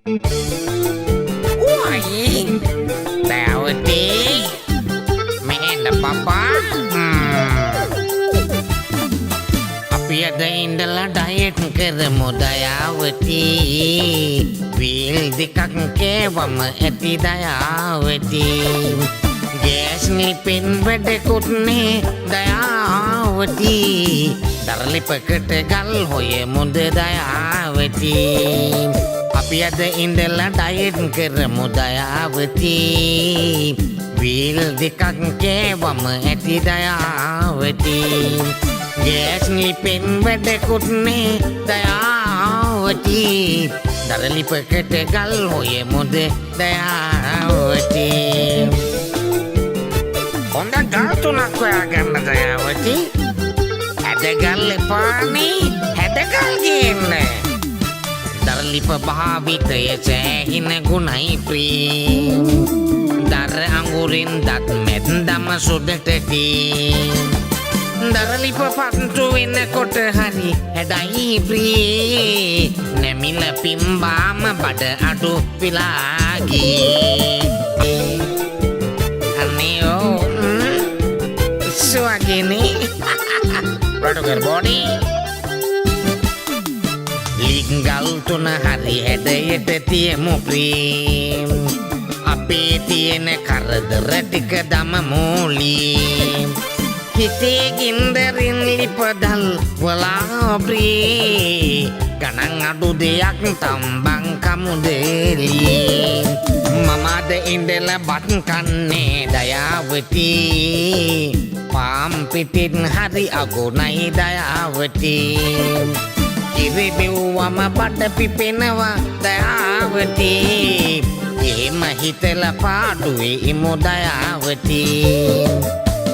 Oi, Dawati, මෙහෙන්න පපා. අපි අද ඉඳලා ඩයට් කරමු දයාවති. වීල් දෙකක් කෑවම ඇති දයාවති. ගෑස් නිපෙන් වැඩකුත් නේ දයාවති. දරලිපකට ගල් හොයමුද දයාවති. අපි අද ඉඳලා ඩයට් කරමු දයාවති. වීල් දෙකක් කෑවම ඇති දයාවති. ගෑස් නිපෙන් වැඩකුත් නේ දයාවති. දරලිපකට ගල් හොයමුද දයාවති. හොඳ ගල් තුනක් හොයාගන්න දයාවති. හැඩගල් එපානේ හැඩගල් ගේන්න. දරලිප භාවිතය සෑහින ගුණයි ප්‍රී. දර අඟුරින් දත් මෙන්දම සුදටටි. දරලිප පත්තු වෙනකොට හරි හැඩයි ප්‍රී. නැමිල පිම්බාම බඩ අඩු විලාගී. අනියෝ ඉස්සු වගේනේ. රටකර් බොඩි ලිංගල් තුන හරි හැඩයට තියමු ප්‍රී. අපේ තියෙන කරදර ටික දමමූලී. හිතේ ගින්දරින් ලිපදල් වලාබ්‍රී. ගණන් අඩු දෙයක් තම්බන් කමුදෙලී. මමද ඉඳල බත් කන්නේ දයාවති. පාම් පිටින් හරි අගුණයි දයාවති. කිරිබිව්වම බඩ පිපෙනවා දයාවති. එහෙම හිතල පාඩුවේ ඉමු දයාවති.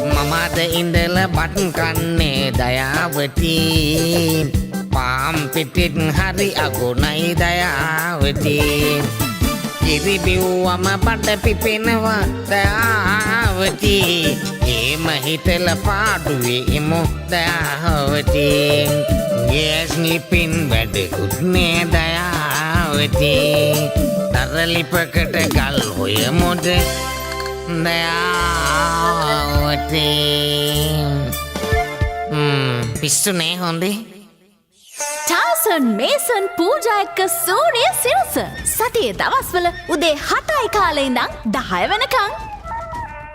මමද ඉඳල බත් කන්නේ දයාවති. පාම් පිටින් හරි අගුණයි දයාවති. කිරිබිව්වම බඩ පිපෙනවා දයාවති. එහෙම හිතල පාඩුවේ ඉමු දයාවති. ගෑස් නිපින් වැඩකුත් නේ දයාවති. දරලිපකට ගල් හොයමුද දයාවති. පිස්සුනේ හොඳේ. ටාසන් මේසන් පූජා එක්ක සූරිය සිරස සතියේ දවස්වල උදේ 7යි කාලේ ඉඳන් 10 වෙනකන්